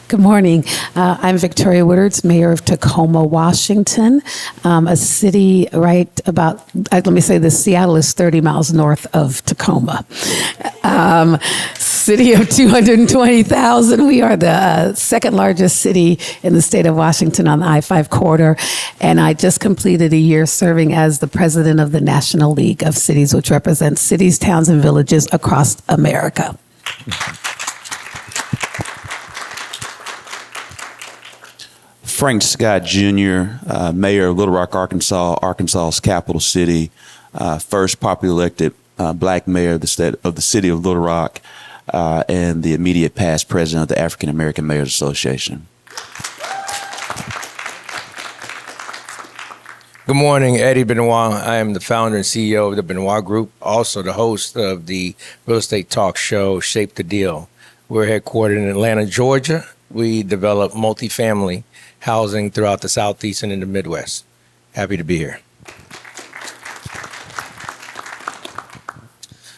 Good morning. I'm Victoria Woodards, Mayor of Tacoma, Washington, a city right about, let me say this, Seattle is 30 miles north of Tacoma. City of 220,000. We are the second largest city in the state of Washington on the I-5 corridor. And I just completed a year serving as the president of the National League of Cities, which represents cities, towns, and villages across America. Frank Scott Jr., Mayor of Little Rock, Arkansas, Arkansas's capital city, first popularly elected black mayor of the city of Little Rock, and the immediate past president of the African American Mayors Association. Good morning, Eddie Benoit. I am the founder and CEO of the Benoit Group, also the host of the real estate talk show, Shape the Deal. We're headquartered in Atlanta, Georgia. We develop multifamily housing throughout the Southeast and in the Midwest. Happy to be here.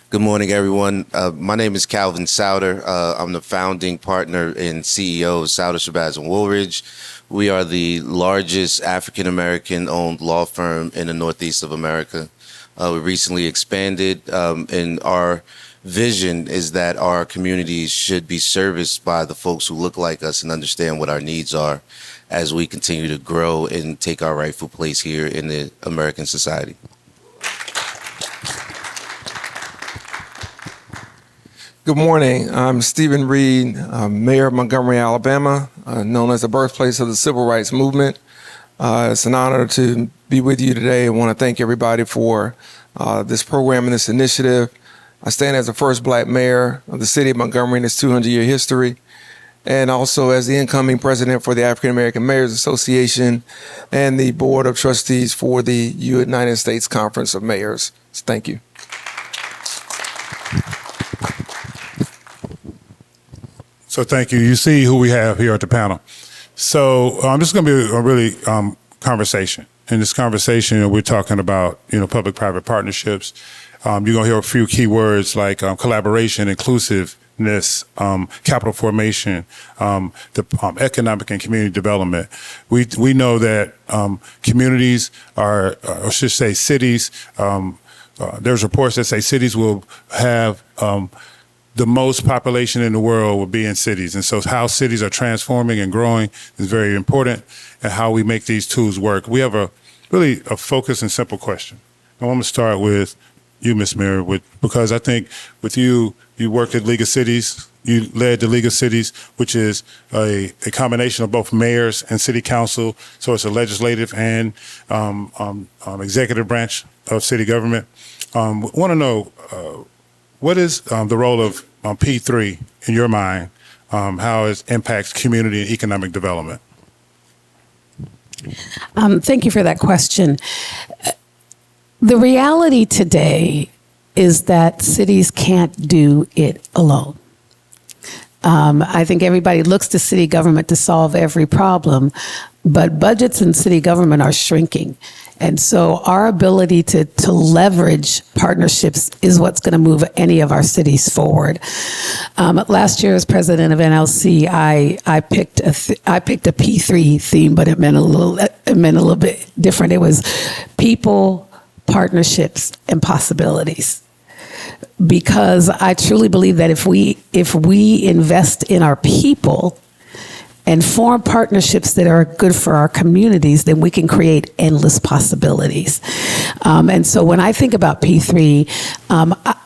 Good morning, everyone. My name is Calvin Souter. I'm the founding partner and CEO of Souter, Shabazz & Woolridge. We are the largest African-American owned law firm in the Northeast of America. We recently expanded, and our vision is that our communities should be serviced by the folks who look like us and understand what our needs are as we continue to grow and take our rightful place here in the American society. Good morning. I'm Stephen Reed, Mayor of Montgomery, Alabama, known as the birthplace of the Civil Rights Movement. It's an honor to be with you today. I want to thank everybody for this program and this initiative. I stand as the first black mayor of the city of Montgomery in its 200-year history, and also as the incoming president for the African American Mayors Association and the Board of Trustees for the United States Conference of Mayors. So thank you. So thank you. You see who we have here at the panel. So this is going to be a really conversation. In this conversation, we're talking about public-private partnerships. You're going to hear a few key words like collaboration, inclusiveness, capital formation, the economic and community development. We know that communities are, or should say cities. There's reports that say cities will have the most population in the world will be in cities. And so how cities are transforming and growing is very important, and how we make these tools work. We have a focused and simple question. I want to start with you, Ms. Mayor, because I think with you worked at League of Cities. You led the League of Cities, which is a combination of both mayors and city council. So it's a legislative and executive branch of city government. Want to know, what is the role of P3 in your mind, how it impacts community and economic development? Thank you for that question. The reality today is that cities can't do it alone. I think everybody looks to city government to solve every problem, but budgets in city government are shrinking. And so our ability to leverage partnerships is what's going to move any of our cities forward. Last year as president of NLC, I picked a P3 theme, but it meant a little bit different. It was people, partnerships, and possibilities. Because I truly believe that if we invest in our people and form partnerships that are good for our communities, then we can create endless possibilities. And so when I think about P3,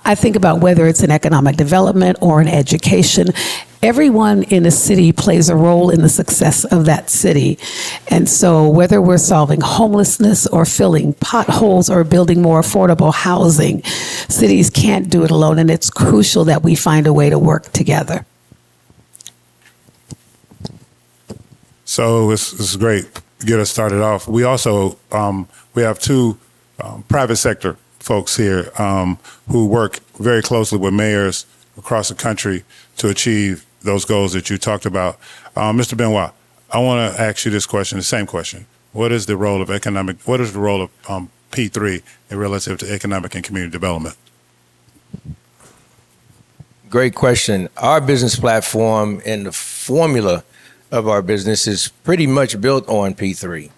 I think about whether it's an economic development or an education. Everyone in a city plays a role in the success of that city. And so whether we're solving homelessness or filling potholes or building more affordable housing, cities can't do it alone, and it's crucial that we find a way to work together. So this is great to get us started off. We also, we have two private sector folks here who work very closely with mayors across the country to achieve those goals that you talked about. Mr. Benoit, I want to ask you this question, the same question. What is the role of P3 in relative to economic and community development? Great question. Our business platform and the formula of our business is pretty much built on P3.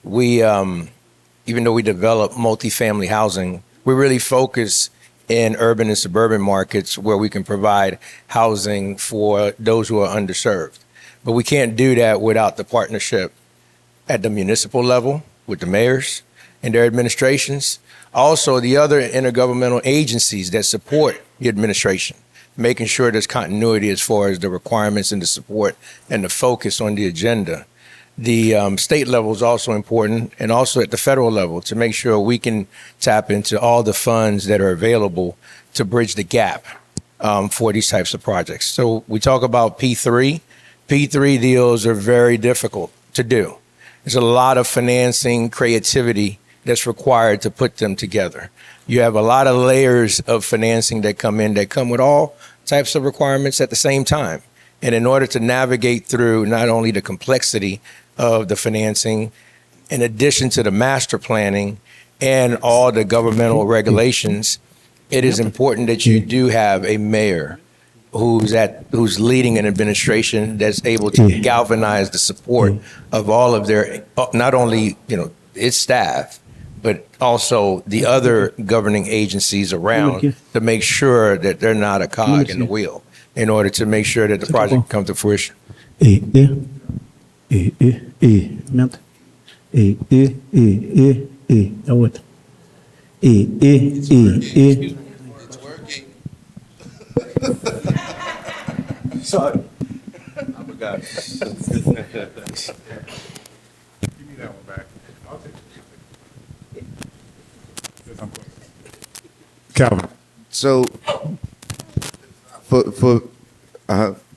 We, even though we develop multifamily housing, we really focus in urban and suburban markets where we can provide housing for those who are underserved. But we can't do that without the partnership at the municipal level with the mayors and their administrations. Also, the other intergovernmental agencies that support the administration, making sure there's continuity as far as the requirements and the support and the focus on the agenda. The state level is also important, and also at the federal level to make sure we can tap into all the funds that are available to bridge the gap for these types of projects. So we talk about P3. P3 deals are very difficult to do. There's a lot of financing creativity that's required to put them together. You have a lot of layers of financing that come with all types of requirements at the same time. And in order to navigate through not only the complexity of the financing, in addition to the master planning and all the governmental regulations, it is important that you do have a mayor who's leading an administration that's able to galvanize the support of all of their, not only, its staff, but also the other governing agencies around to make sure that they're not a cog in the wheel in order to make sure that the project comes to fruition. Sorry. I forgot. Give me that one back. I'll take it. Calvin. So,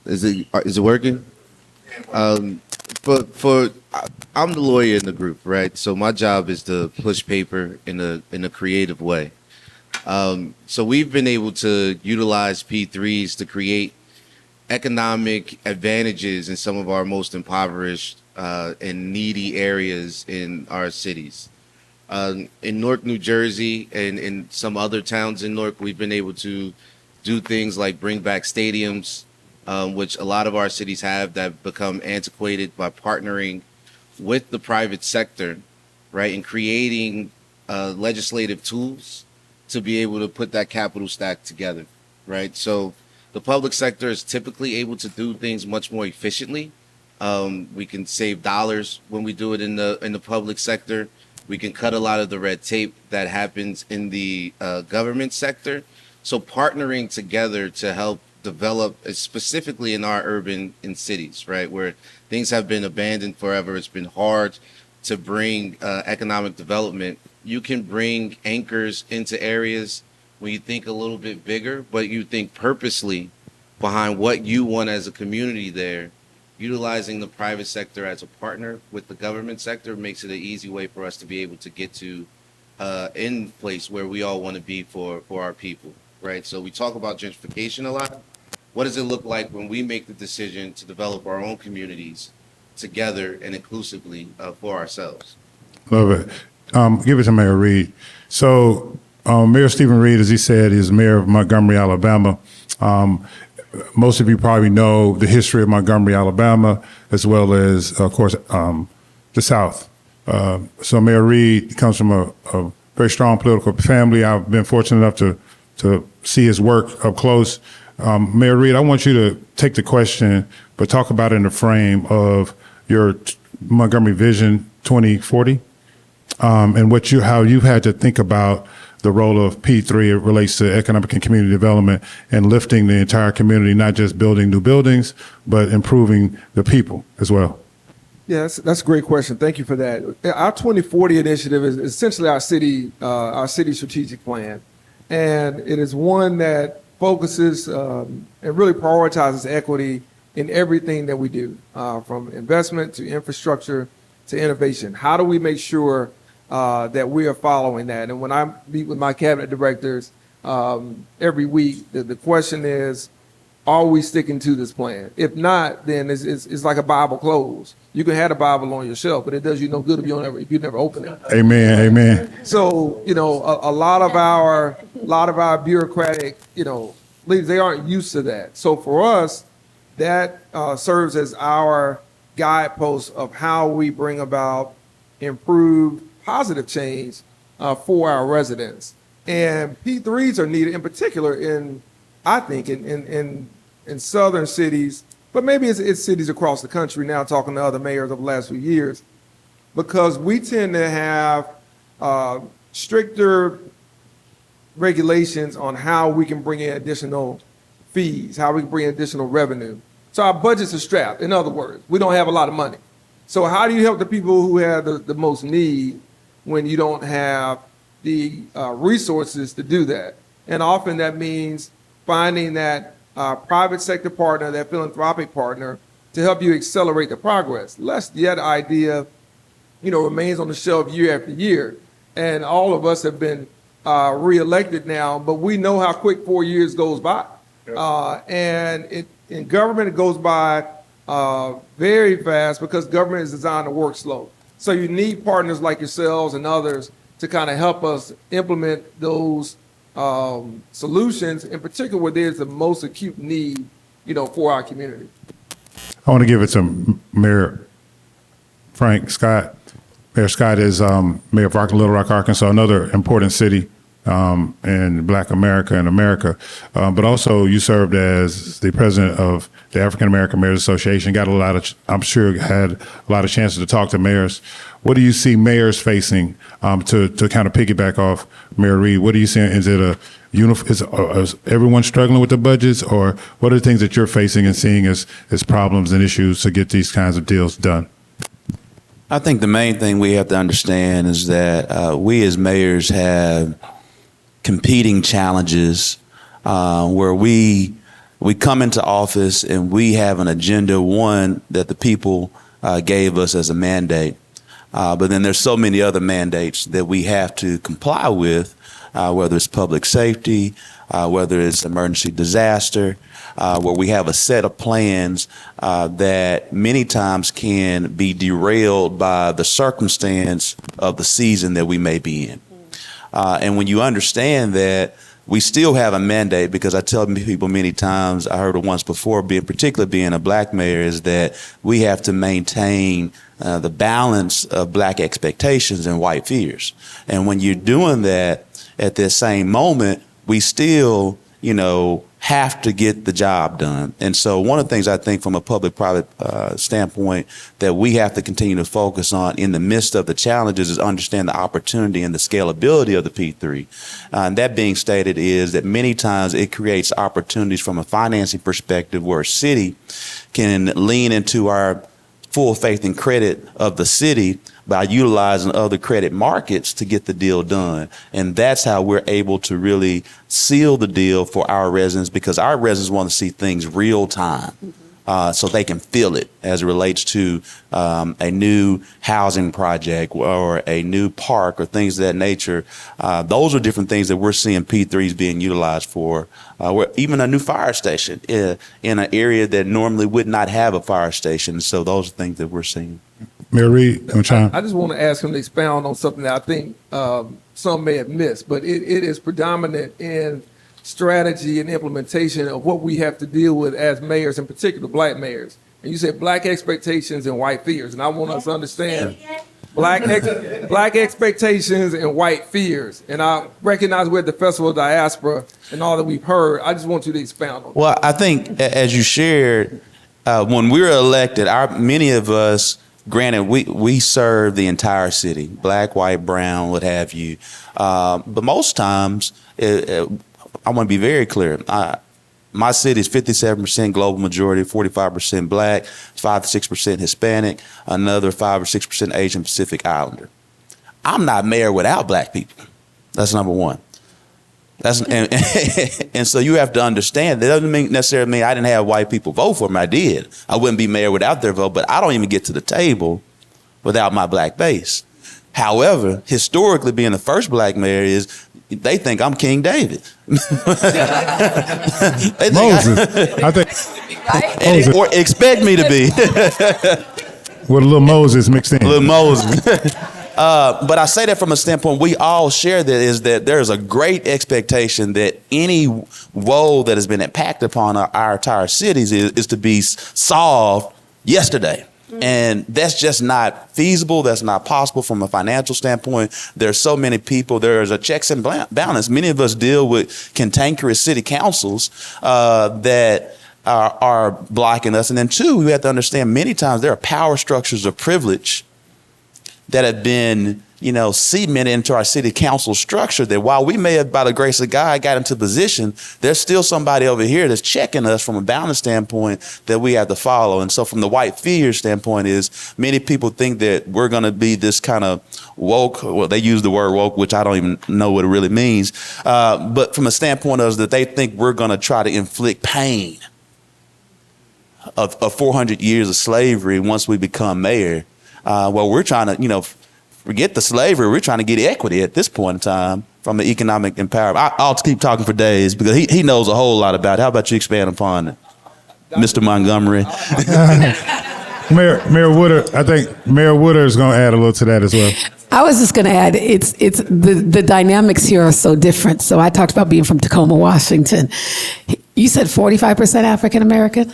is it working? I'm the lawyer in the group, right? So my job is to push paper in a creative way. So we've been able to utilize P3s to create economic advantages in some of our most impoverished and needy areas in our cities. In Newark, New Jersey, and in some other towns in Newark, we've been able to do things like bring back stadiums, which a lot of our cities have, that have become antiquated, by partnering with the private sector, right, and creating legislative tools to be able to put that capital stack together, right? So the public sector is typically able to do things much more efficiently. We can save dollars when we do it in the public sector. We can cut a lot of the red tape that happens in the government sector. So partnering together to help develop, specifically in our urban and cities, right, where things have been abandoned forever. It's been hard to bring economic development. You can bring anchors into areas when you think a little bit bigger, but you think purposely behind what you want as a community there. Utilizing the private sector as a partner with the government sector makes it an easy way for us to be able to get to in place where we all want to be for our people, right? So we talk about gentrification a lot. What does it look like when we make the decision to develop our own communities together and inclusively for ourselves? Love it. Give it to Mayor Reed. So Mayor Stephen Reed, as he said, is mayor of Montgomery, Alabama. Most of you probably know the history of Montgomery, Alabama, as well as, of course, the South. So Mayor Reed comes from a very strong political family. I've been fortunate enough to see his work up close. Mayor Reed, I want you to take the question, but talk about it in the frame of your Montgomery Vision 2040, and how you've had to think about the role of P3 it relates to economic and community development and lifting the entire community, not just building new buildings, but improving the people as well. Yeah, that's a great question. Thank you for that. Our 2040 initiative is essentially our city strategic plan, and it is one that focuses and really prioritizes equity in everything that we do, from investment to infrastructure to innovation. How do we make sure that we are following that? And when I meet with my cabinet directors every week, the question is, are we sticking to this plan? If not, then it's like a Bible closed. You can have a Bible on your shelf, but it does you no good if you never open it. Amen. Amen. So a lot of our bureaucratic leaders, they aren't used to that. So for us, that serves as our guideposts of how we bring about improved positive change for our residents. And P3s are needed in particular I think, in southern cities, but maybe it's cities across the country now, talking to other mayors over the last few years, because we tend to have stricter regulations on how we can bring in additional fees, how we can bring in additional revenue. So our budgets are strapped. In other words, we don't have a lot of money. So how do you help the people who have the most need when you don't have the resources to do that? And often that means finding that private sector partner, that philanthropic partner, to help you accelerate the progress. Lest that idea, remains on the shelf year after year. And all of us have been reelected now, but we know how quick 4 years goes by. And in government, it goes by very fast because government is designed to work slow. So you need partners like yourselves and others to kind of help us implement those solutions, in particular where there's the most acute need, for our community. I want to give it to Mayor Frank Scott. Mayor Scott is mayor of Little Rock, Arkansas, another important city in Black America and America. But also you served as the president of the African American Mayors Association. I'm sure had a lot of chances to talk to mayors. What do you see mayors facing to kind of piggyback off Mayor Reed? What do you see? Is everyone struggling with the budgets, or what are the things that you're facing and seeing as problems and issues to get these kinds of deals done? I think the main thing we have to understand is that we as mayors have competing challenges where we come into office and we have an agenda, one, that the people gave us as a mandate. But then there's so many other mandates that we have to comply with, whether it's public safety, whether it's emergency disaster, where we have a set of plans that many times can be derailed by the circumstance of the season that we may be in. And when you understand that, we still have a mandate, because I tell people many times, I heard it once before, particularly being a Black mayor, is that we have to maintain the balance of Black expectations and white fears. And when you're doing that at this same moment, we still, have to get the job done. And so one of the things I think from a public-private standpoint that we have to continue to focus on in the midst of the challenges is understand the opportunity and the scalability of the P3. And that being stated is that many times it creates opportunities from a financing perspective where a city can lean into our full faith and credit of the city by utilizing other credit markets to get the deal done. And that's how we're able to really seal the deal for our residents, because our residents want to see things real time. So they can feel it as it relates to a new housing project or a new park or things of that nature. Those are different things that we're seeing P3s being utilized for, or even a new fire station in an area that normally would not have a fire station. So those are things that we're seeing. Mayor Reed, I just want to ask him to expound on something that I think some may have missed, but it is predominant in strategy and implementation of what we have to deal with as mayors, in particular Black mayors. And you said Black expectations and white fears, and I want us to understand Black expectations and white fears. And I recognize we're at the Festival of Diaspora and all that we've heard. I just want you to expound on that. Well, I think as you shared, when we were elected, many of us, granted, we serve the entire city, Black, white, brown, what have you. But most times, I want to be very clear. My city is 57% global majority, 45% Black, 5 to 6% Hispanic, another 5 or 6% Asian Pacific Islander. I'm not mayor without Black people. That's number one. And so you have to understand that doesn't necessarily mean I didn't have white people vote for me. I did. I wouldn't be mayor without their vote, but I don't even get to the table without my Black base. However, historically, being the first Black mayor they think I'm King David. Moses. I think. Or expect me to be. With a little Moses mixed in. Little Moses. But I say that from a standpoint, we all share that, is that there's a great expectation that any woe that has been impacted upon our entire cities is to be solved yesterday. And that's just not feasible. That's not possible from a financial standpoint. There's so many people. There's a checks and balance. Many of us deal with cantankerous city councils that are blocking us. And then two, we have to understand many times there are power structures of privilege that have been, cemented into our city council structure, that while we may have, by the grace of God, got into position, there's still somebody over here that's checking us from a balance standpoint that we have to follow. And so from the white fear standpoint is many people think that we're going to be this kind of woke, well, they use the word woke, which I don't even know what it really means. But from a standpoint of that they think we're going to try to inflict pain of 400 years of slavery once we become mayor. Well, we're trying to, forget the slavery. We're trying to get equity at this point in time from the economic empowerment. I'll keep talking for days because he knows a whole lot about it. How about you expand upon it, Mr. Montgomery? Mayor Woodard, I think Mayor Woodard is going to add a little to that as well. I was just going to add, it's the dynamics here are so different. So I talked about being from Tacoma, Washington. You said 45% African American,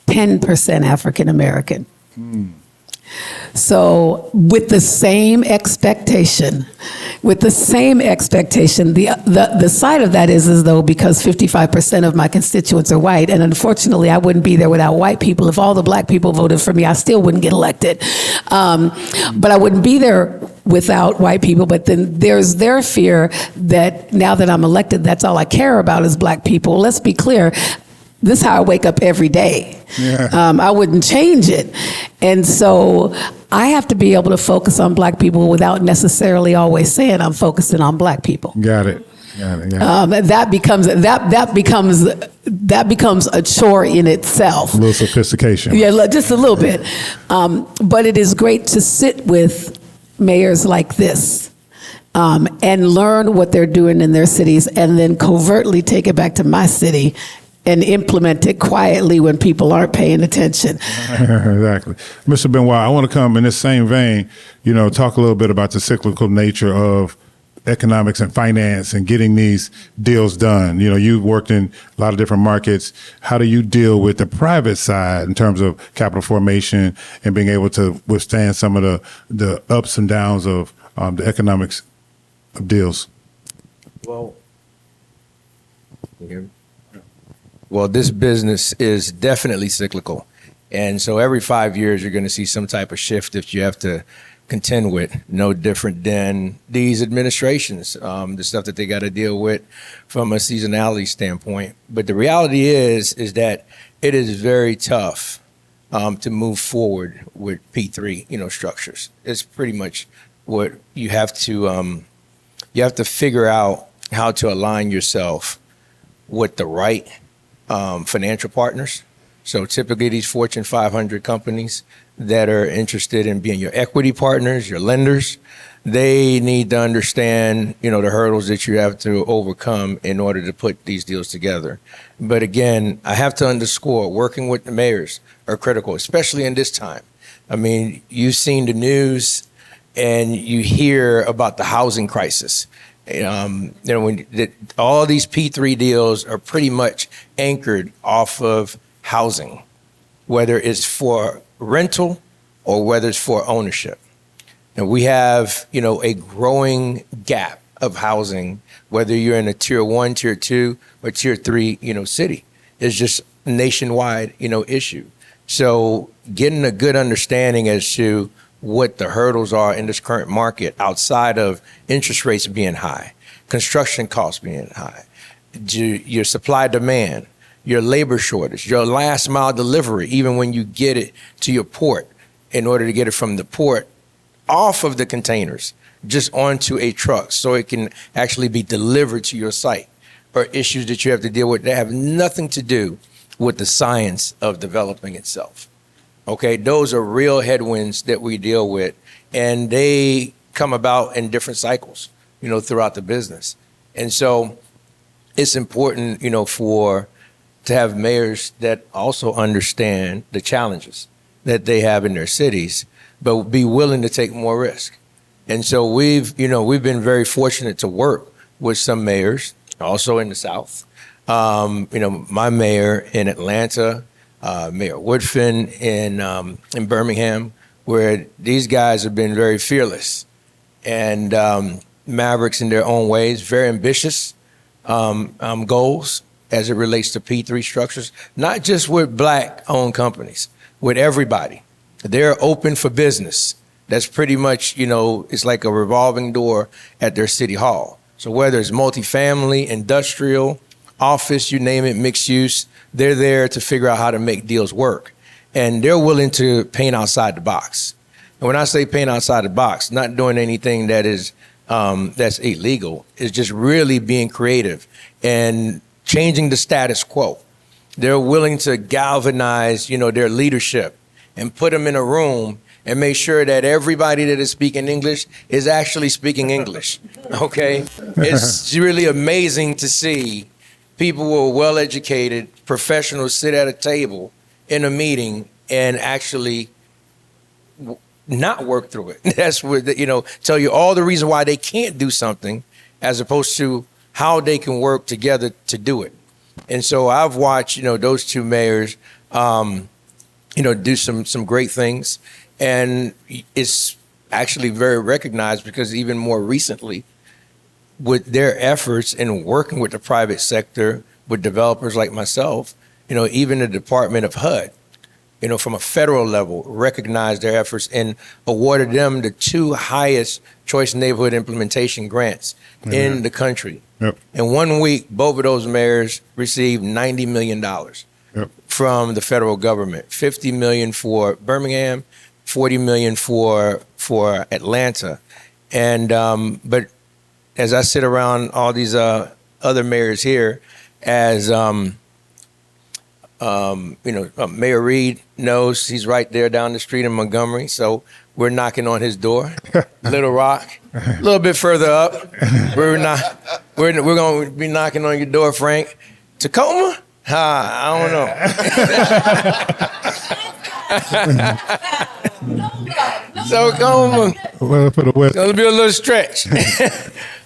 10% African American. So with the same expectation, the side of that is as though because 55% of my constituents are white, and unfortunately I wouldn't be there without white people. If all the black people voted for me, I still wouldn't get elected. But I wouldn't be there without white people. But then there's their fear that now that I'm elected, that's all I care about is black people. Let's be clear. This is how I wake up every day. Yeah. I wouldn't change it. And so I have to be able to focus on black people without necessarily always saying I'm focusing on black people. Got it. That becomes a chore in itself. A little sophistication. Yeah, just a little bit. But it is great to sit with mayors like this. And learn what they're doing in their cities and then covertly take it back to my city and implement it quietly when people aren't paying attention. Exactly. Mr. Benoit, I want to come in this same vein, talk a little bit about the cyclical nature of economics and finance and getting these deals done. You've worked in a lot of different markets. How do you deal with the private side in terms of capital formation and being able to withstand some of the ups and downs of the economics of deals? Well, this business is definitely cyclical. And so every 5 years, you're going to see some type of shift that you have to contend with, no different than these administrations, the stuff that they got to deal with from a seasonality standpoint. But the reality is that it is very tough to move forward with P3, structures. It's pretty much what you have to figure out how to align yourself with the right financial partners. So typically these Fortune 500 companies that are interested in being your equity partners, your lenders, they need to understand, the hurdles that you have to overcome in order to put these deals together. But again, I have to underscore, working with the mayors are critical, especially in this time. I mean, you've seen the news and you hear about the housing crisis. All these P3 deals are pretty much anchored off of housing, whether it's for rental or whether it's for ownership. And we have, a growing gap of housing, whether you're in a tier 1, tier 2, or tier 3, city. It's just a nationwide, issue. So getting a good understanding as to what the hurdles are in this current market outside of interest rates being high, construction costs being high, your supply demand, your labor shortage, your last mile delivery, even when you get it to your port, in order to get it from the port off of the containers, just onto a truck so it can actually be delivered to your site, or issues that you have to deal with that have nothing to do with the science of developing itself. Okay, those are real headwinds that we deal with, and they come about in different cycles, throughout the business. And so it's important, to have mayors that also understand the challenges that they have in their cities, but be willing to take more risk. And so we've been very fortunate to work with some mayors, also in the South. My mayor in Atlanta, Mayor Woodfin in Birmingham, where these guys have been very fearless and mavericks in their own ways, very ambitious goals as it relates to P3 structures, not just with Black-owned companies, with everybody. They're open for business. That's pretty much, it's like a revolving door at their city hall. So whether it's multifamily, industrial, office, you name it, mixed use, they're there to figure out how to make deals work. And they're willing to paint outside the box. And when I say paint outside the box, not doing anything that is that's illegal, it's just really being creative and changing the status quo. They're willing to galvanize, their leadership and put them in a room and make sure that everybody that is speaking English is actually speaking English, okay? It's really amazing to see people who are well-educated, professionals sit at a table in a meeting and actually not work through it. That's what, tell you all the reason why they can't do something as opposed to how they can work together to do it. And so I've watched, those two mayors, do some great things. And it's actually very recognized because even more recently, with their efforts in working with the private sector, with developers like myself, even the Department of HUD, from a federal level, recognized their efforts and awarded them the 2 highest choice neighborhood implementation grants in the country. Yep. In 1 week, both of those mayors received $90 million from the federal government, $50 million for Birmingham, $40 million for Atlanta. And but as I sit around all these other mayors here, as Mayor Reed knows, he's right there down the street in Montgomery, so we're knocking on his door. Little Rock, a little bit further up, we're going to be knocking on your door, Frank. Tacoma? I don't know. So Well, for the West. It'll be a little stretch.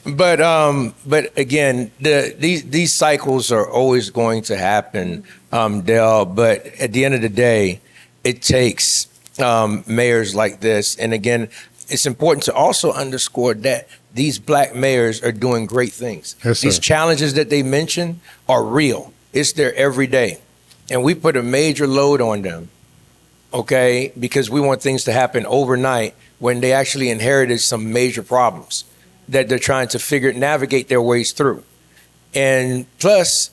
But again, these cycles are always going to happen, Dale. But at the end of the day, it takes mayors like this. And again, it's important to also underscore that these Black mayors are doing great things. Yes, sir. These challenges that they mention are real. It's their everyday. And we put a major load on them, okay, because we want things to happen overnight when they actually inherited some major problems that they're trying to navigate their ways through. And plus,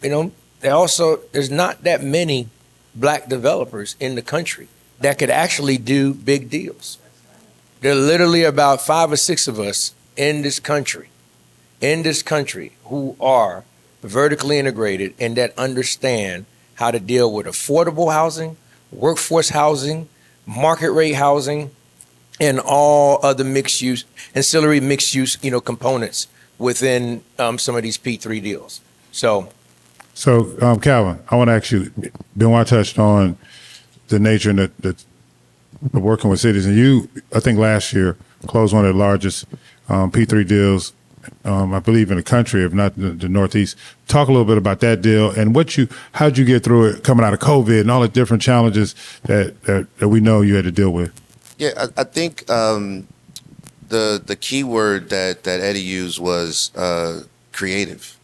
there's not that many Black developers in the country that could actually do big deals. There are literally about 5 or 6 of us in this country who are vertically integrated and that understand how to deal with affordable housing, workforce housing, market rate housing, and all other ancillary mixed use, components within some of these P3 deals. So Calvin, I want to ask you, Benoit touched on the nature and the working with cities, and you, I think last year, closed one of the largest P3 deals, I believe, in the country, if not the Northeast. Talk a little bit about that deal and how'd you get through it coming out of COVID and all the different challenges that we know you had to deal with? Yeah, I think the key word that Eddie used was creative,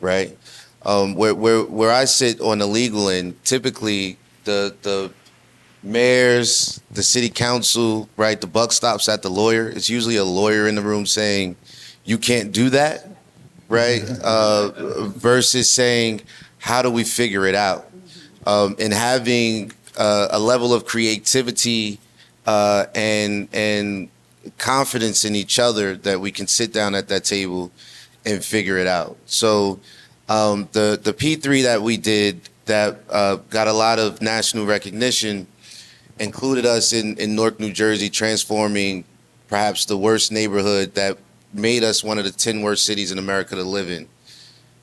right? Where I sit on the legal end, typically the mayors, the city council, right? The buck stops at the lawyer. It's usually a lawyer in the room saying, you can't do that, right? Versus saying, how do we figure it out? And having a level of creativity and confidence in each other that we can sit down at that table and figure it out. So the P3 that we did that got a lot of national recognition included us in Newark, New Jersey, transforming perhaps the worst neighborhood that made us one of the 10 worst cities in America to live in.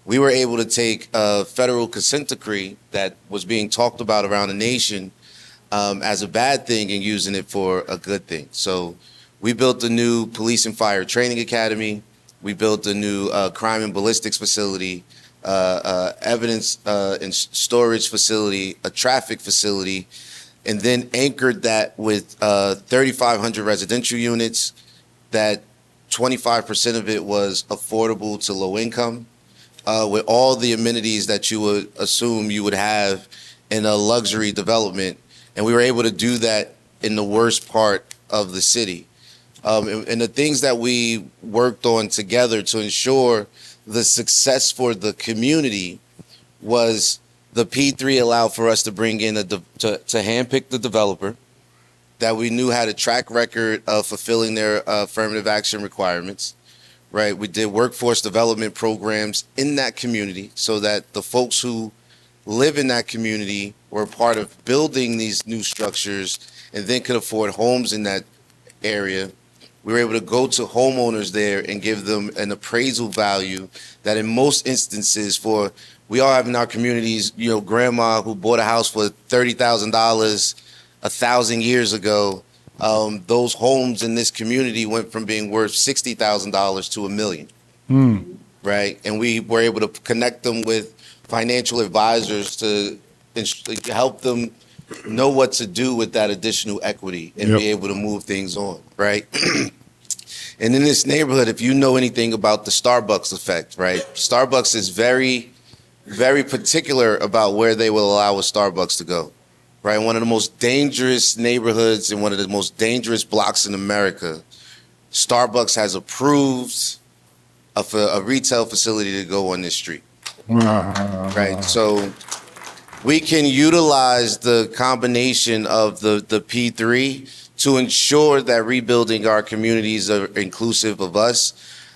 We were able to take a federal consent decree that was being talked about around the nation as a bad thing and using it for a good thing. So we built a new police and fire training academy. We built a new crime and ballistics facility. evidence and storage facility, a traffic facility, and then anchored that with 3,500 residential units. That 25% of it was affordable to low income, with all the amenities that you would assume you would have in a luxury development. And we were able to do that in the worst part of the city. And the things that we worked on together to ensure the success for the community was the P3 allowed for us to bring in to handpick the developer, that we knew had a track record of fulfilling their affirmative action requirements, right? We did workforce development programs in that community so that the folks who live in that community were part of building these new structures and then could afford homes in that area. We were able to go to homeowners there and give them an appraisal value that in most instances we all have in our communities, grandma who bought a house for $30,000 1,000 years ago. Those homes in this community went from being worth $60,000 to $1 million, right? And we were able to connect them with financial advisors to help them know what to do with that additional equity and be able to move things on, right? And in this neighborhood, if you know anything about the Starbucks effect, right? Starbucks is very, very particular about where they will allow a Starbucks to go, right? One of the most dangerous neighborhoods in one of the most dangerous blocks in America, Starbucks has approved a retail facility to go on this street, right? So we can utilize the combination of the P3 to ensure that rebuilding our communities are inclusive of us,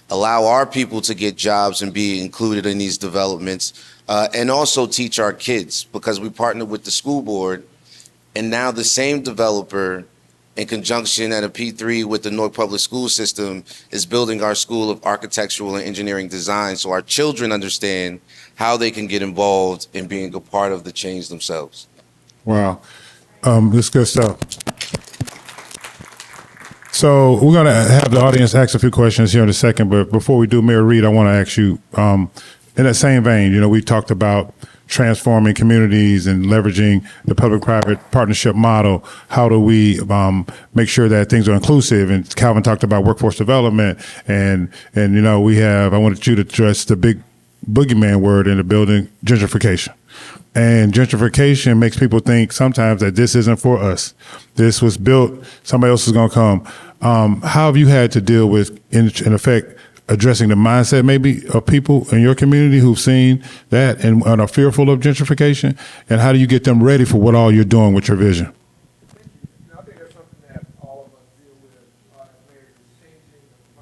allow our people to get jobs and be included in these developments, and also teach our kids, because we partnered with the school board, and now the same developer, in conjunction at a P3 with the Newark Public School System, is building our School of Architectural and Engineering Design so our children understand how they can get involved in being a part of the change themselves. Wow. This good stuff. So we're going to have the audience ask a few questions here in a second, but before we do, Mayor Reed, I want to ask you, in that same vein, we talked about transforming communities and leveraging the public-private partnership model. How do we make sure that things are inclusive? And Calvin talked about workforce development, and I wanted you to address the big boogeyman word in the building, gentrification. And gentrification makes people think sometimes that this isn't for us. This was built, somebody else is going to come. How have you had to deal with, in effect, addressing the mindset maybe of people in your community who've seen that and are fearful of gentrification? And how do you get them ready for what all you're doing with your vision? I think that's something that all of us deal with as mayors, is changing the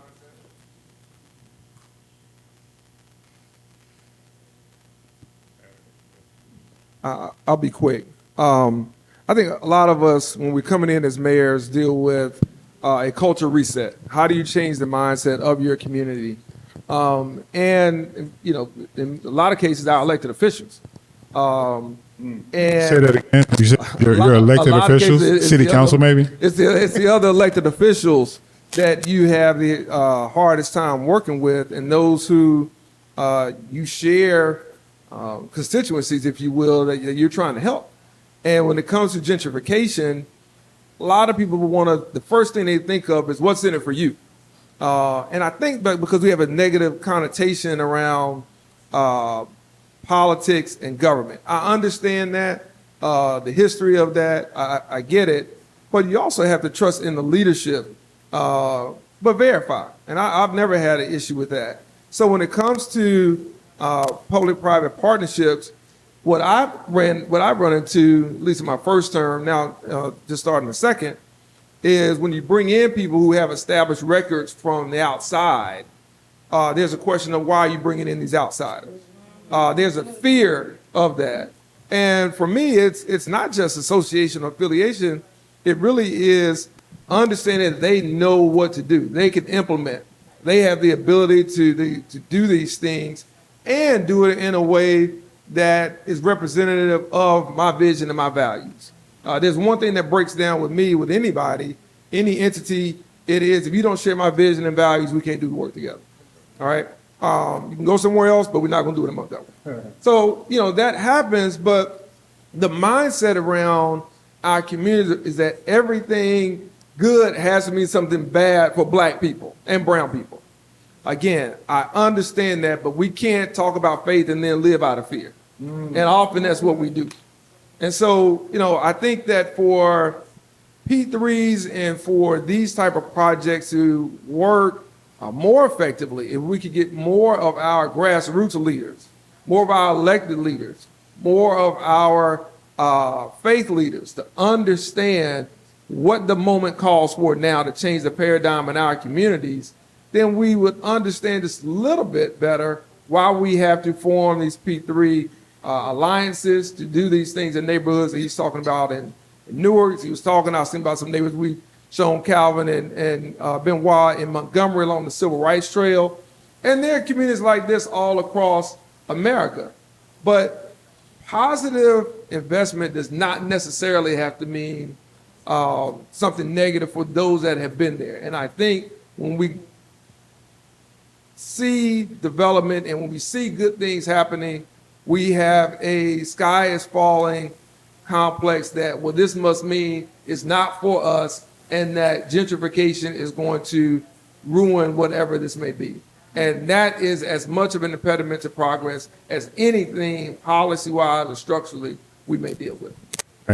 mindset. I'll be quick. I think a lot of us, when we're coming in as mayors, deal with a culture reset. How do you change the mindset of your community? And in a lot of cases, our elected officials. And say that again. You said your elected officials, city council, maybe? It's the other elected officials that you have the hardest time working with, and those who you share constituencies, if you will, that you're trying to help. And when it comes to gentrification, a lot of people the first thing they think of is what's in it for you. And I think because we have a negative connotation around politics and government. I understand that, the history of that, I get it, but you also have to trust in the leadership, but verify. And I've never had an issue with that. So when it comes to public-private partnerships, what I've run into, at least in my first term, now just starting the second, is when you bring in people who have established records from the outside, there's a question of why are you bringing in these outsiders? There's a fear of that. And for me, it's not just association or affiliation. It really is understanding that they know what to do. They can implement. They have the ability to do these things and do it in a way that is representative of my vision and my values. There's one thing that breaks down with me, with anybody, any entity, it is if you don't share my vision and values, we can't do the work together. All right? You can go somewhere else, but we're not going to do it in Montgomery. So, that happens, but the mindset around our community is that everything good has to mean something bad for black people and brown people. Again, I understand that, but we can't talk about faith and then live out of fear. And often that's what we do. And so, I think that for P3s and for these type of projects to work more effectively, if we could get more of our grassroots leaders, more of our elected leaders, more of our faith leaders to understand what the moment calls for now to change the paradigm in our communities, then we would understand this a little bit better why we have to form these P3 alliances to do these things in neighborhoods that he's talking about in Newark. He was talking, I was thinking about some neighborhoods we've shown Calvin and Benoit in Montgomery along the Civil Rights Trail. And there are communities like this all across America. But positive investment does not necessarily have to mean something negative for those that have been there. And I think when we see development and when we see good things happening, we have a sky is falling complex that, well, this must mean it's not for us and that gentrification is going to ruin whatever this may be. And that is as much of an impediment to progress as anything policy-wise or structurally we may deal with.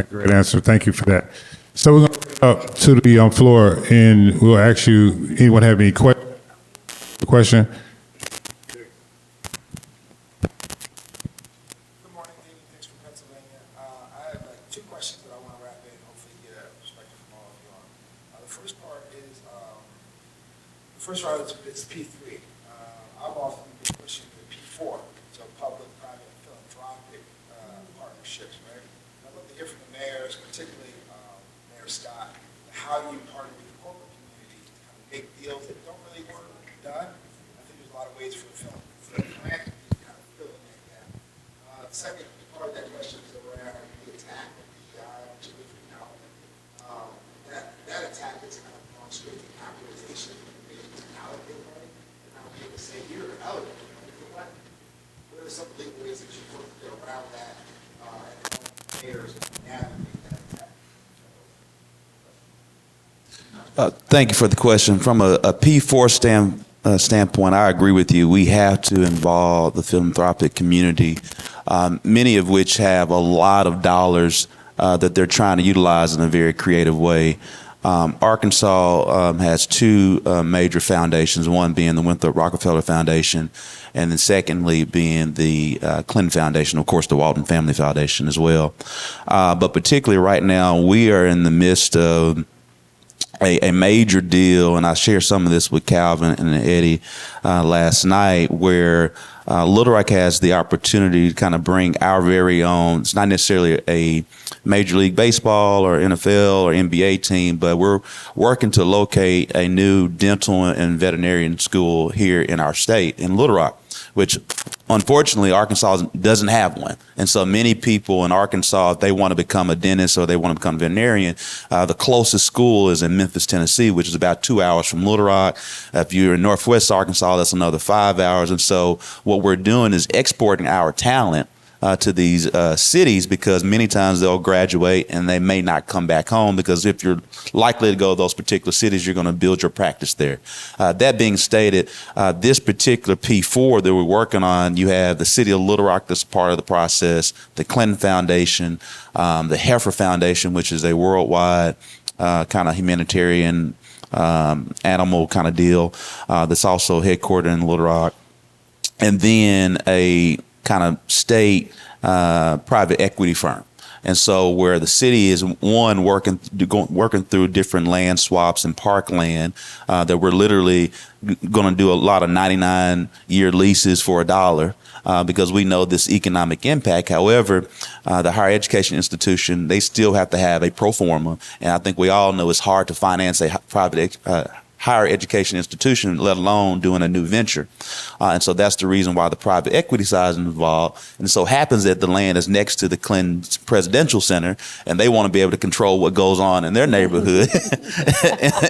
Great answer. Thank you for that. So we're going to go up to the floor, and we'll ask you, anyone have any question? Good morning, David Dix from Pennsylvania. I have two questions that I want to wrap in, hopefully get a perspective from all of you on. The first part is it's P3. I've often been pushing the P4, so public-private philanthropic partnerships, right? And I'd love to hear from the mayors, particularly Mayor Scott, how you partner with the corporate community to kind of make deals that don't really work done. I think there's a lot of ways for the philanthropy to kind of fill in that gap. The second part of that question is around the attack of DEI on Chile from now. That attack is kind of gone straight to capitalization of the to allocate money, and now people say, you're allocating money for what? What are some legal ways that you work to get around that and mayors navigate that attack? Thank you for the question. From a P4 standpoint, I agree with you. We have to involve the philanthropic community, many of which have a lot of dollars that they're trying to utilize in a very creative way. Arkansas has two major foundations, one being the Winthrop Rockefeller Foundation, and then secondly being the Clinton Foundation, of course, the Walton Family Foundation as well. But particularly right now, we are in the midst of a major deal, and I shared some of this with Calvin and Eddie last night, where Little Rock has the opportunity to kind of bring our very own, it's not necessarily a Major League Baseball or NFL or NBA team, but we're working to locate a new dental and veterinarian school here in our state, in Little Rock, which unfortunately Arkansas doesn't have one. And so many people in Arkansas, if they want to become a dentist or they want to become a veterinarian, the closest school is in Memphis, Tennessee, which is about 2 hours from Little Rock. If you're in Northwest Arkansas, that's another 5 hours. And so what we're doing is exporting our talent to these cities, because many times they'll graduate and they may not come back home, because if you're likely to go to those particular cities, you're going to build your practice there. That being stated, this particular P4 that we're working on, you have the city of Little Rock that's part of the process, the Clinton Foundation, the Heifer Foundation, which is a worldwide kind of humanitarian animal kind of deal that's also headquartered in Little Rock, and then a kind of state private equity firm. And so where the city is working through different land swaps and parkland that we're literally going to do a lot of 99-year leases for $1 because we know this economic impact. However, the higher education institution, they still have to have a pro forma. And I think we all know it's hard to finance a private higher education institution, let alone doing a new venture. And so that's the reason why the private equity side is involved. And it so happens that the land is next to the Clinton Presidential Center, and they want to be able to control what goes on in their neighborhood.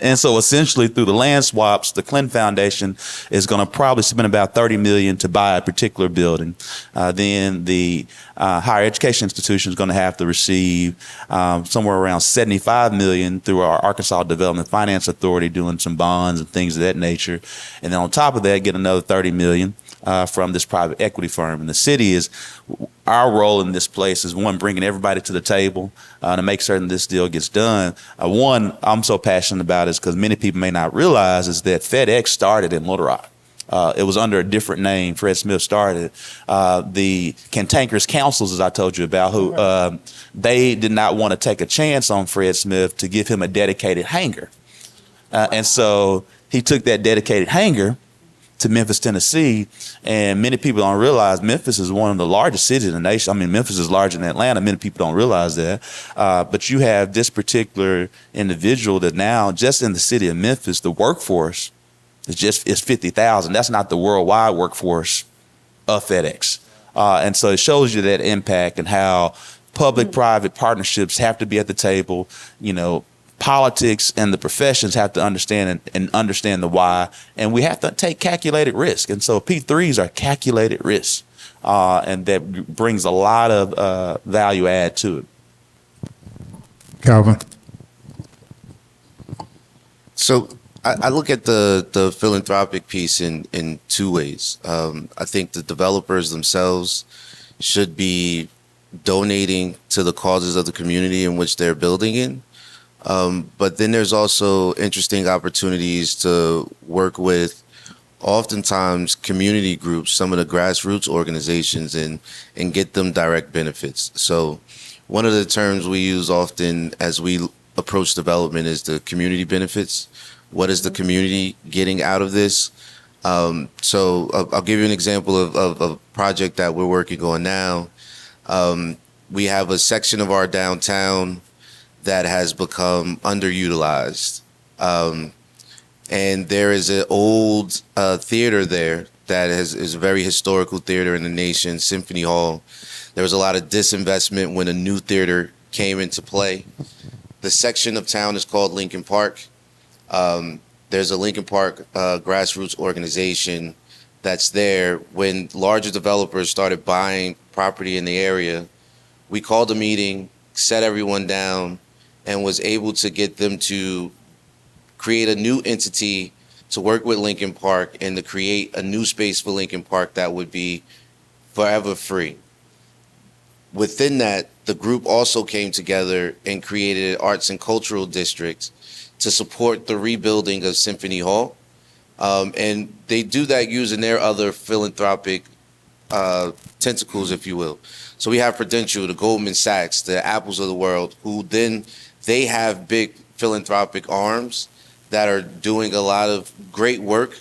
and so essentially through the land swaps, the Clinton Foundation is going to probably spend about $30 million to buy a particular building. Then the higher education institution is going to have to receive somewhere around $75 million through our Arkansas Development Finance Authority, doing some bonds and things of that nature. And then on top of that, get another $30 million from this private equity firm. And the city is, our role in this place is, one, bringing everybody to the table to make certain this deal gets done. One, I'm so passionate about is because many people may not realize is that FedEx started in Little Rock. It was under a different name. Fred Smith started. The Cantankerous Councils, as I told you about, who they did not want to take a chance on Fred Smith to give him a dedicated hangar. And so he took that dedicated hangar to Memphis, Tennessee, and many people don't realize Memphis is one of the largest cities in the nation. I mean, Memphis is larger than Atlanta. Many people don't realize that. But you have this particular individual that now, just in the city of Memphis, the workforce is 50,000. That's not the worldwide workforce of FedEx. And so it shows you that impact and how public-private partnerships have to be at the table. You know, politics and the professions have to understand and understand the why, and we have to take calculated risk. And so P3s are calculated risks, and that brings a lot of value add to it. Calvin. So I look at the philanthropic piece in two ways. I think the developers themselves should be donating to the causes of the community in which they're building in. But then there's also interesting opportunities to work with oftentimes community groups, some of the grassroots organizations, and get them direct benefits. So one of the terms we use often as we approach development is the community benefits. What is the community getting out of this? So I'll give you an example of a project that we're working on now. We have a section of our downtown that has become underutilized. And there is an old theater there that is a very historical theater in the nation, Symphony Hall. There was a lot of disinvestment when a new theater came into play. The section of town is called Lincoln Park. There's a Lincoln Park grassroots organization that's there. When larger developers started buying property in the area, we called a meeting, set everyone down, and was able to get them to create a new entity to work with Lincoln Park and to create a new space for Lincoln Park that would be forever free. Within that, the group also came together and created an arts and cultural district to support the rebuilding of Symphony Hall. And they do that using their other philanthropic tentacles, if you will. So we have Prudential, the Goldman Sachs, the Apples of the world, who then they have big philanthropic arms that are doing a lot of great work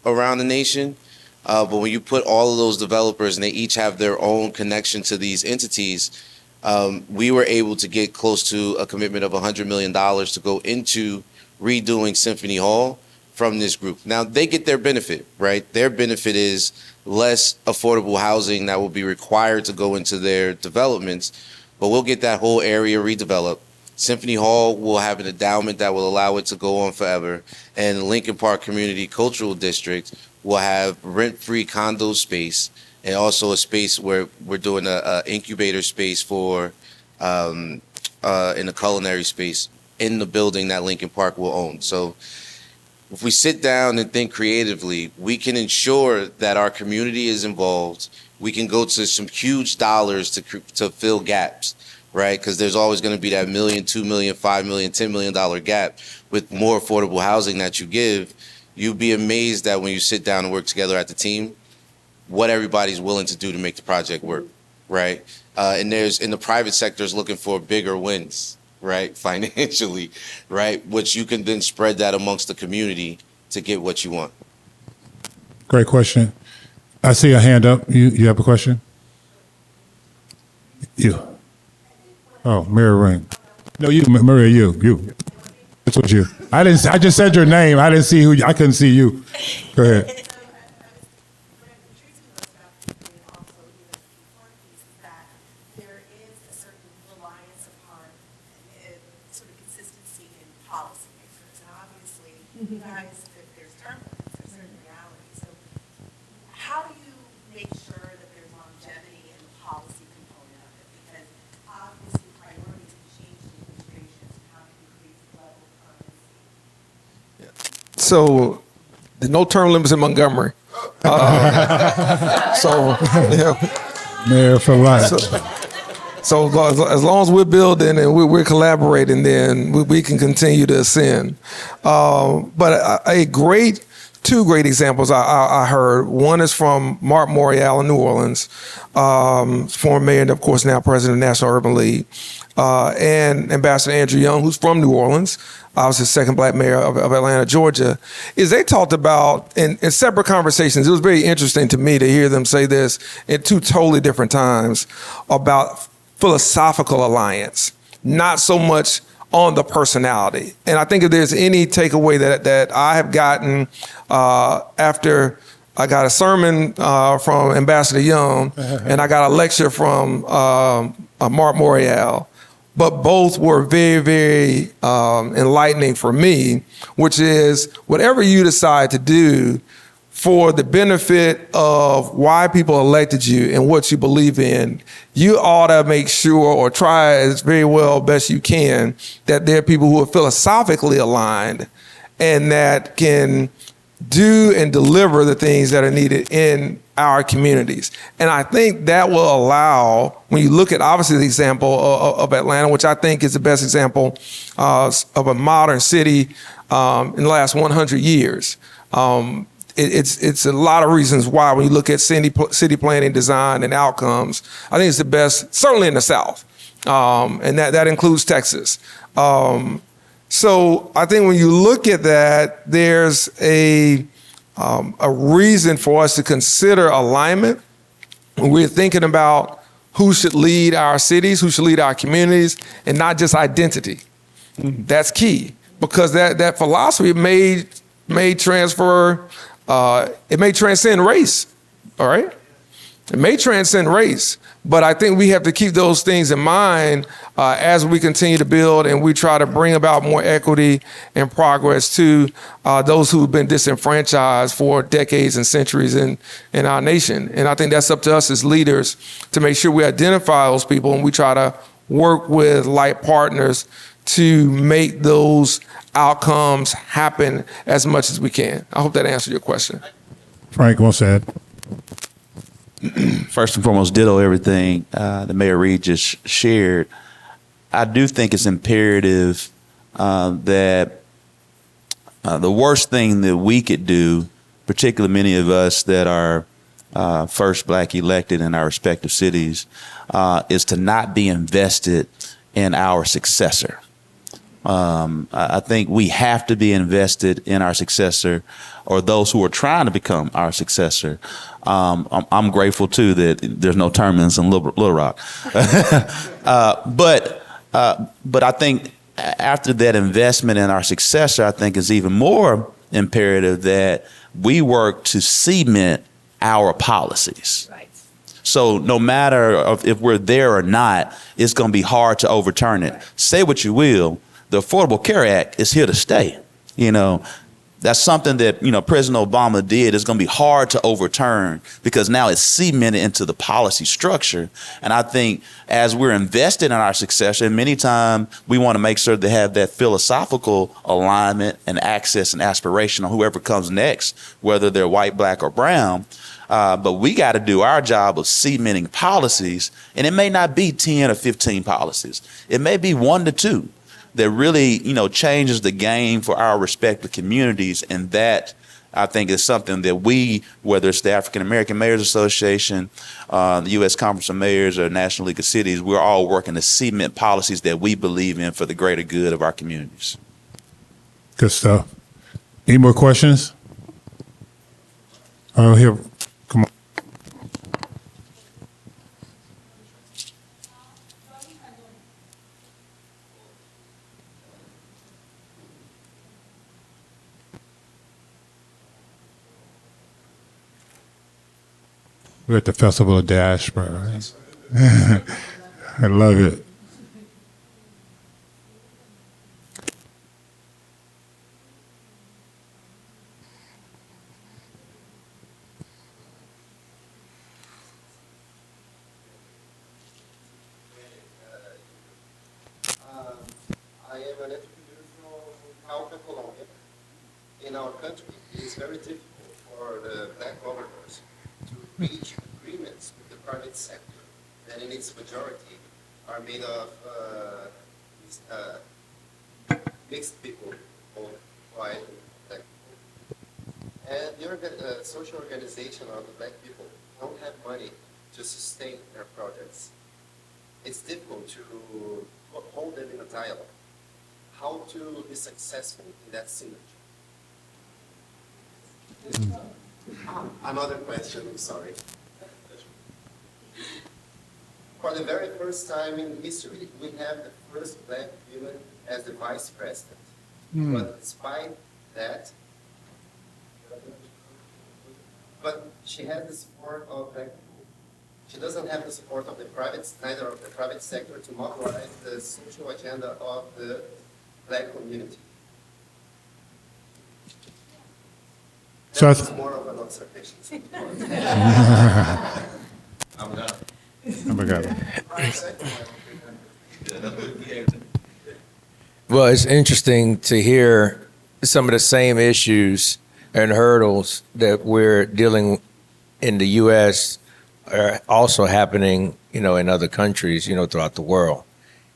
around the nation. But when you put all of those developers and they each have their own connection to these entities, we were able to get close to a commitment of $100 million to go into redoing Symphony Hall from this group. Now, they get their benefit, right? Their benefit is less affordable housing that will be required to go into their developments, but we'll get that whole area redeveloped. Symphony Hall will have an endowment that will allow it to go on forever, and Lincoln Park Community Cultural District will have rent-free condo space and also a space where we're doing a incubator space for in a culinary space in the building that Lincoln Park will own. So if we sit down and think creatively, we can ensure that our community is involved. We can go to some huge dollars to fill gaps, right? Because there's always going to be that $1 million, $2 million, $5 million, $10 million gap. With more affordable housing that you give, you'd be amazed that when you sit down and work together at the team, what everybody's willing to do to make the project work, right? And the private sector is looking for bigger wins, right, financially, right, which you can then spread that amongst the community to get what you want. Great question. I see a hand up. You have a question? You. Oh, Mary Ring. No, you, Maria, you. This was you. I didn't. I just said your name. I didn't see who. I couldn't see you. Go ahead. You guys, there's turbulence, there's certain realities. So how do you make sure that there's longevity in the policy component of it? Because obviously priorities can change in administrations. How do you create the level of permanency? So there's no term limits in Montgomery. Mayor for life. So as long as we're building and we're collaborating, then we can continue to ascend. But two great examples I heard. One is from Mark Mayoral in New Orleans, former mayor and of course now president of the National Urban League, and Ambassador Andrew Young, who's from New Orleans. I was the second black mayor of Atlanta, Georgia. Is they talked about in separate conversations. It was very interesting to me to hear them say this at two totally different times about philosophical alliance, not so much on the personality. And I think if there's any takeaway that I have gotten after I got a sermon from Ambassador Young and I got a lecture from Mark Mayoral, but both were very, very enlightening for me, which is whatever you decide to do for the benefit of why people elected you and what you believe in, you ought to make sure or try as very well best you can that there are people who are philosophically aligned and that can do and deliver the things that are needed in our communities. And I think that will allow, when you look at obviously the example of Atlanta, which I think is the best example of a modern city in the last 100 years. It's a lot of reasons why when you look at city planning, design, and outcomes, I think it's the best, certainly in the South, and that includes Texas. So I think when you look at that, there's a reason for us to consider alignment when we're thinking about who should lead our cities, who should lead our communities, and not just identity. That's key, because that philosophy may transfer. It may transcend race, all right? It may transcend race, but I think we have to keep those things in mind as we continue to build and we try to bring about more equity and progress to those who've been disenfranchised for decades and centuries in our nation. And I think that's up to us as leaders to make sure we identify those people and we try to work with like partners to make those outcomes happen as much as we can. I hope that answered your question. Frank, well said. First and foremost, ditto everything that Mayor Reed just shared. I do think it's imperative that the worst thing that we could do, particularly many of us that are first black elected in our respective cities, is to not be invested in our successor. I think we have to be invested in our successor or those who are trying to become our successor. I'm grateful too that there's no term limits in Little Rock. But I think after that investment in our successor, I think it's even more imperative that we work to cement our policies. Right. So no matter if we're there or not, it's going to be hard to overturn it. Say what you will. The Affordable Care Act is here to stay. You know, that's something that, President Obama did. It's going to be hard to overturn because now it's cemented into the policy structure. And I think as we're invested in our successor, many times we want to make sure they have that philosophical alignment and access and aspiration on whoever comes next, whether they're white, black, or brown. But we got to do our job of cementing policies. And it may not be 10 or 15 policies. It may be 1 to 2. That really, changes the game for our respective communities. And that, I think, is something that we, whether it's the African American Mayors Association, the U.S. Conference of Mayors, or National League of Cities, we're all working to cement policies that we believe in for the greater good of our communities. Good stuff. Any more questions? Here, come on. We're at the Festival of Diaspora. Right? I love it. I am an entrepreneur from Cauca, Colombia. In our country, it is very difficult for the black governors to reach agreements with the private sector that in its majority are made of mixed people, both white and black people. And the social organization of the black people don't have money to sustain their projects. It's difficult to hold them in a dialogue. How to be successful in that synergy? Another question, I'm sorry. For the very first time in history, we have the first black woman as the vice president. But despite that, but she has the support of black people. She doesn't have the support of the neither of the private sector to mobilize the social agenda of the black community. So That was more of an observation. I'm done. Oh my God. Well, it's interesting to hear some of the same issues and hurdles that we're dealing in the U.S. are also happening, in other countries, throughout the world.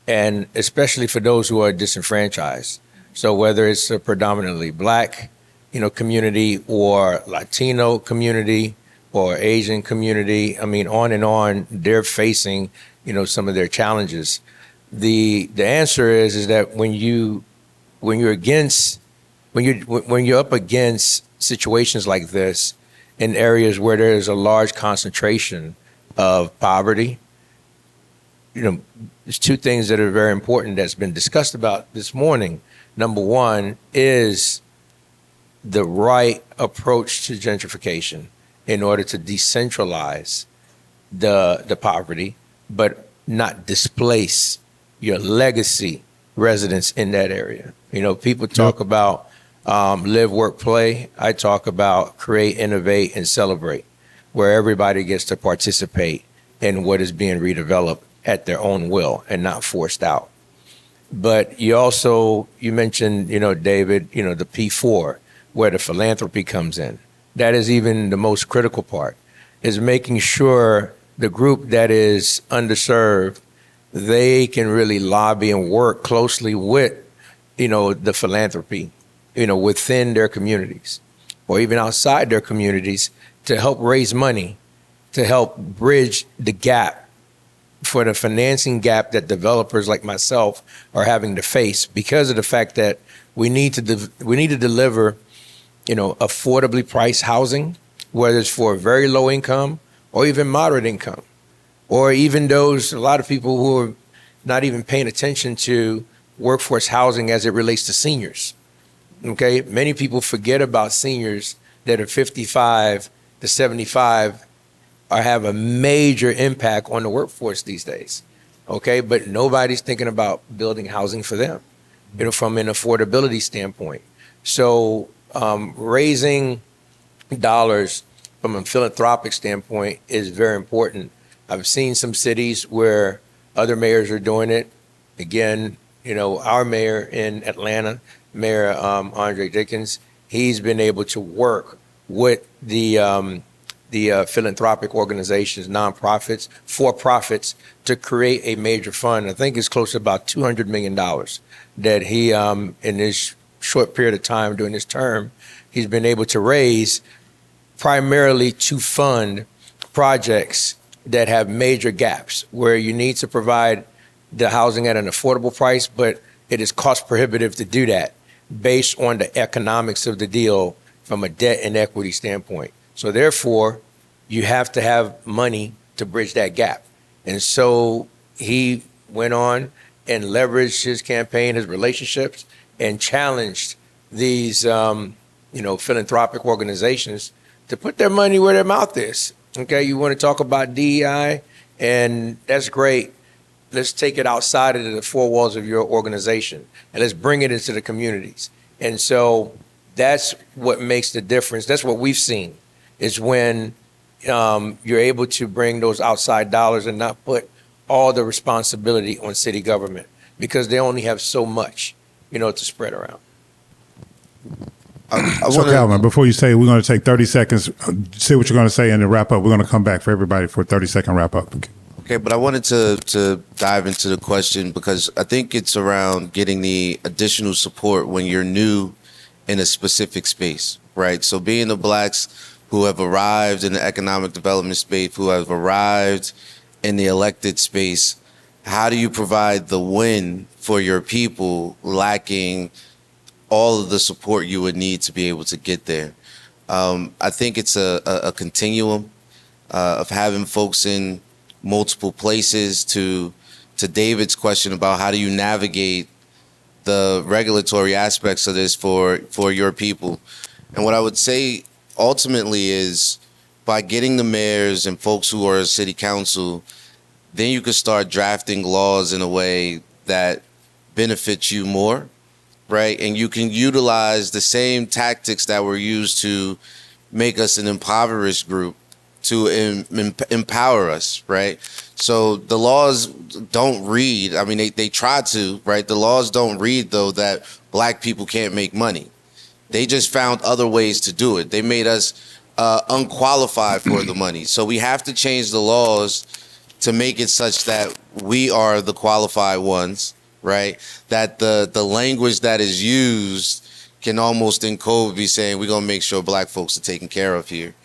And especially for those who are disenfranchised. So whether it's a predominantly black, community or Latino community or Asian community, on and on, they're facing, some of their challenges. The answer is that when you're up against situations like this in areas where there's a large concentration of poverty, there's two things that are very important that's been discussed about this morning. Number one is the right approach to gentrification in order to decentralize the poverty, but not displace your legacy residents in that area. People talk about live, work, play. I talk about create, innovate, and celebrate, where everybody gets to participate in what is being redeveloped at their own will and not forced out. But you mentioned, David, the P4, where the philanthropy comes in. That is even the most critical part, is making sure the group that is underserved, they can really lobby and work closely with, the philanthropy, within their communities or even outside their communities to help raise money, to help bridge the gap for the financing gap that developers like myself are having to face because of the fact that we need to deliver, affordably priced housing, whether it's for very low income or even moderate income, or even a lot of people who are not even paying attention to workforce housing as it relates to seniors. Okay, many people forget about seniors that are 55 to 75 or have a major impact on the workforce these days. Okay, but nobody's thinking about building housing for them, from an affordability standpoint. So raising dollars from a philanthropic standpoint is very important. I've seen some cities where other mayors are doing it. Again, our mayor in Atlanta, Mayor Andre Dickens, he's been able to work with the philanthropic organizations, nonprofits, for-profits, to create a major fund. I think it's close to about $200 million that he, in this short period of time during his term, he's been able to raise primarily to fund projects that have major gaps where you need to provide the housing at an affordable price, but it is cost prohibitive to do that based on the economics of the deal from a debt and equity standpoint. So therefore, you have to have money to bridge that gap. And so he went on and leveraged his campaign, his relationships, and challenged these, philanthropic organizations to put their money where their mouth is Okay, you want to talk about DEI, and that's great. Let's take it outside of the four walls of your organization, and let's bring it into the communities. And so that's what makes the difference. That's what we've seen, is when you're able to bring those outside dollars and not put all the responsibility on city government, because they only have so much, to spread around. So Calvin, before you say, we're going to take 30 seconds, say what you're going to say, and then wrap up. We're going to come back for everybody for a 30-second wrap up. Okay, but I wanted to dive into the question because I think it's around getting the additional support when you're new in a specific space, right? So being the Blacks who have arrived in the economic development space, who have arrived in the elected space, how do you provide the win for your people lacking all of the support you would need to be able to get there? I think it's a continuum of having folks in multiple places. To David's question about how do you navigate the regulatory aspects of this for your people. And what I would say ultimately is by getting the mayors and folks who are city council, then you can start drafting laws in a way that benefits you more, right? And you can utilize the same tactics that were used to make us an impoverished group to empower us, right? So the laws don't read, I mean, they try to, right? The laws don't read, though, that Black people can't make money. They just found other ways to do it. They made us unqualified for the money. So we have to change the laws to make it such that we are the qualified ones, right? That the language that is used can almost in code be saying we're gonna make sure Black folks are taken care of here.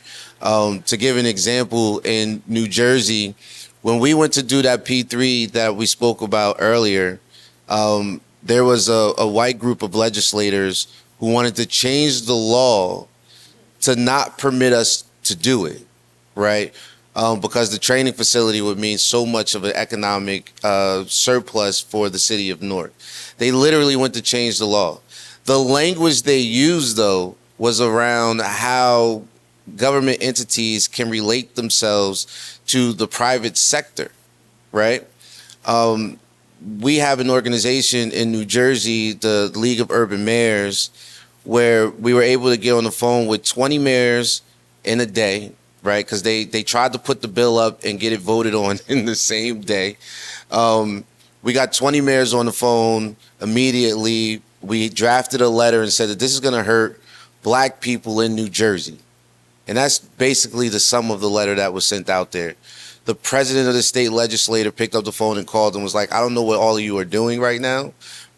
To give an example, in New Jersey, when we went to do that P3 that we spoke about earlier, there was a white group of legislators who wanted to change the law to not permit us to do it, right? Because the training facility would mean so much of an economic surplus for the city of Newark. They literally went to change the law. The language they used, though, was around how government entities can relate themselves to the private sector, right? We have an organization in New Jersey, the League of Urban Mayors, where we were able to get on the phone with 20 mayors in a day, right? Because they tried to put the bill up and get it voted on in the same day. We got 20 mayors on the phone immediately. We drafted a letter and said that this is going to hurt Black people in New Jersey. And that's basically the sum of the letter that was sent out there. The president of the state legislature picked up the phone and called and was like, I don't know what all of you are doing right now,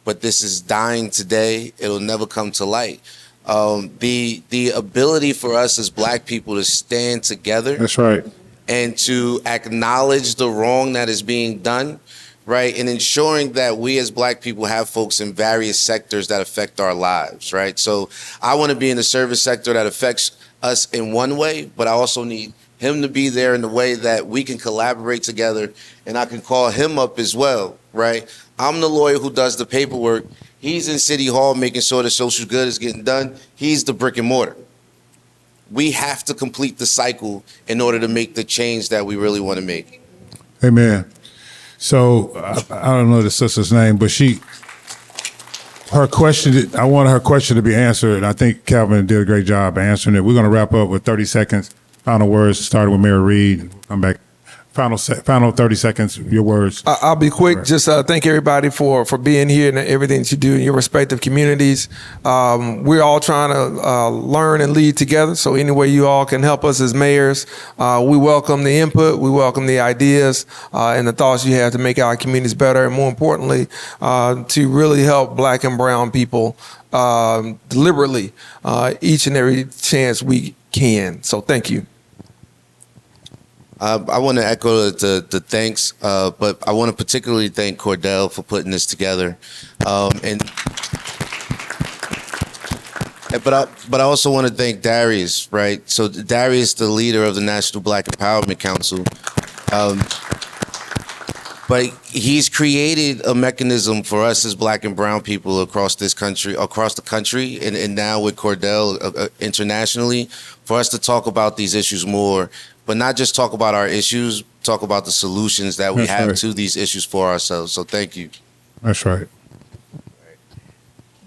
but this is dying today. It'll never come to light. The ability for us as Black people to stand together. That's right. And to acknowledge the wrong that is being done, right? And ensuring that we as Black people have folks in various sectors that affect our lives, right? So I want to be in the service sector that affects us in one way, but I also need him to be there in the way that we can collaborate together, and I can call him up as well, right? I'm the lawyer who does the paperwork. He's in City Hall making sure the social good is getting done. He's the brick and mortar. We have to complete the cycle in order to make the change that we really want to make. Amen. So I don't know the sister's name, but her question, I wanted her question to be answered, and I think Calvin did a great job answering it. We're going to wrap up with 30 seconds, final words, starting with Mayor Reed, and come back. Final 30 seconds, your words. I'll be quick. Just thank everybody for being here and everything that you do in your respective communities. We're all trying to learn and lead together. So any way you all can help us as mayors, we welcome the input. We welcome the ideas and the thoughts you have to make our communities better. And more importantly, to really help Black and brown people deliberately each and every chance we can. So thank you. I want to echo the thanks, but I want to particularly thank Cordell for putting this together, but I also want to thank Darius, right? So Darius, the leader of the National Black Empowerment Council, But he's created a mechanism for us as Black and brown people across the country, and now with Cordell internationally, for us to talk about these issues more, but not just talk about our issues, talk about the solutions that we have to these issues for ourselves. So thank you. That's right.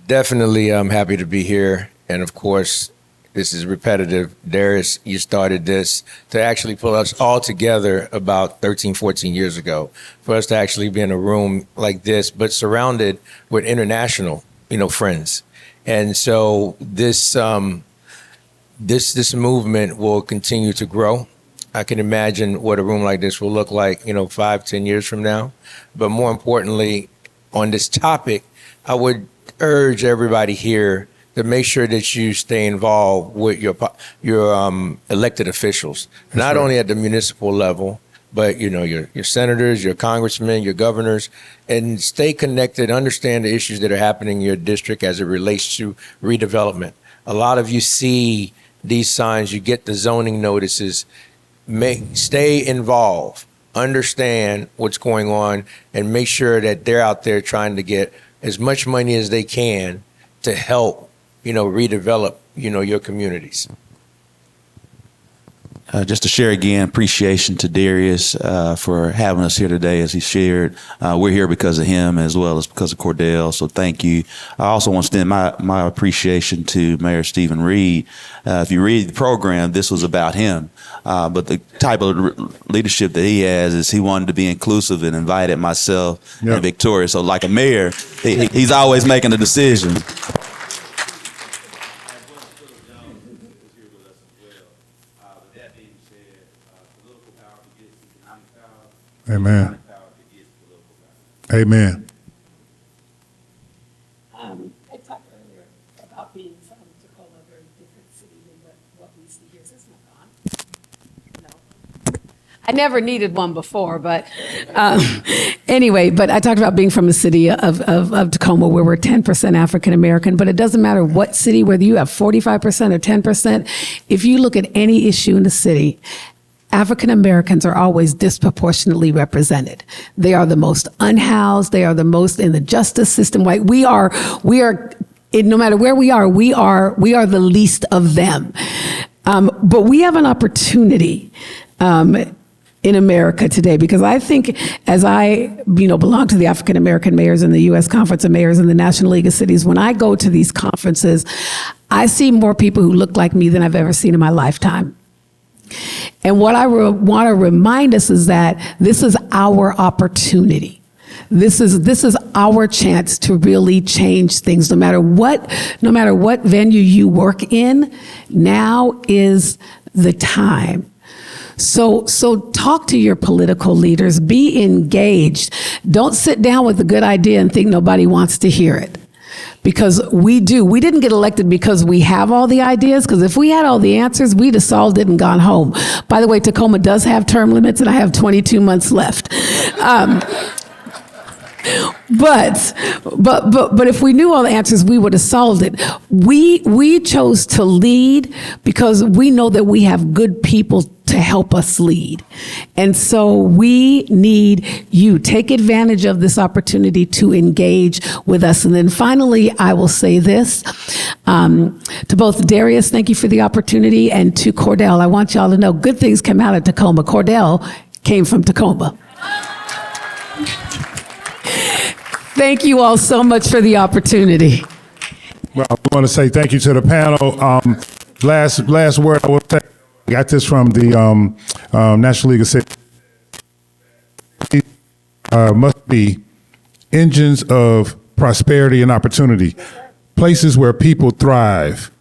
Definitely, I'm happy to be here. And of course, this is repetitive. Darius, you started this to actually pull us all together about 13, 14 years ago, for us to actually be in a room like this, but surrounded with international, friends. And so this movement will continue to grow. I can imagine what a room like this will look like, 5, 10 years from now. But more importantly, on this topic, I would urge everybody here to make sure that you stay involved with your elected officials, not only at the municipal level, but your senators, your congressmen, your governors, and stay connected. Understand the issues that are happening in your district as it relates to redevelopment. A lot of you see these signs, you get the zoning notices. Stay involved, understand what's going on, and make sure that they're out there trying to get as much money as they can to help redevelop, your communities. Just to share again, appreciation to Darius for having us here today. As he shared, we're here because of him as well as because of Cordell. So thank you. I also want to extend my appreciation to Mayor Stephen Reed. If you read the program, this was about him. But the type of leadership that he has is he wanted to be inclusive and invited myself and Victoria. So like a mayor, he's always making a decision. Amen. Amen. I talked earlier about being from Tacoma, a very different city than what we see here. Is this one on? No. I never needed one before, but anyway, but I talked about being from a city of Tacoma where we're 10% African American, but it doesn't matter what city, whether you have 45% or 10%, if you look at any issue in the city, African Americans are always disproportionately represented. They are the most unhoused. They are the most in the justice system. Like we are, no matter where we are the least of them. But we have an opportunity in America today, because I think as I, belong to the African American mayors in the U.S. Conference of Mayors and the National League of Cities, when I go to these conferences, I see more people who look like me than I've ever seen in my lifetime. And what I want to remind us is that this is our opportunity. This is our chance to really change things. No matter what venue you work in, now is the time. So talk to your political leaders, be engaged. Don't sit down with a good idea and think nobody wants to hear it. Because we do. We didn't get elected because we have all the ideas, because if we had all the answers, we'd have solved it and gone home. By the way, Tacoma does have term limits, and I have 22 months left. But if we knew all the answers, we would have solved it. We chose to lead because we know that we have good people to help us lead. And so we need you. Take advantage of this opportunity to engage with us. And then finally, I will say this, to both Darius, thank you for the opportunity, and to Cordell, I want y'all to know good things come out of Tacoma. Cordell came from Tacoma. Thank you all so much for the opportunity. Well, I want to say thank you to the panel. Last word I will say, I got this from the National League of Cities. Must be engines of prosperity and opportunity, places where people thrive,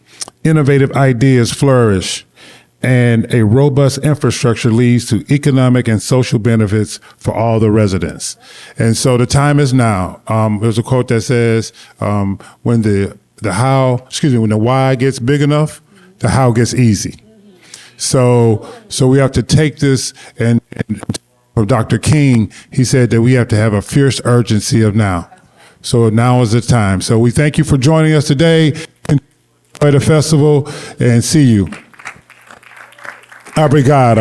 innovative ideas flourish, and a robust infrastructure leads to economic and social benefits for all the residents. And so the time is now. There's a quote that says, when the why gets big enough, the how gets easy. So we have to take this, and from Dr. King, he said that we have to have a fierce urgency of now. So now is the time. So we thank you for joining us today. Enjoy the festival and see you. Obrigado.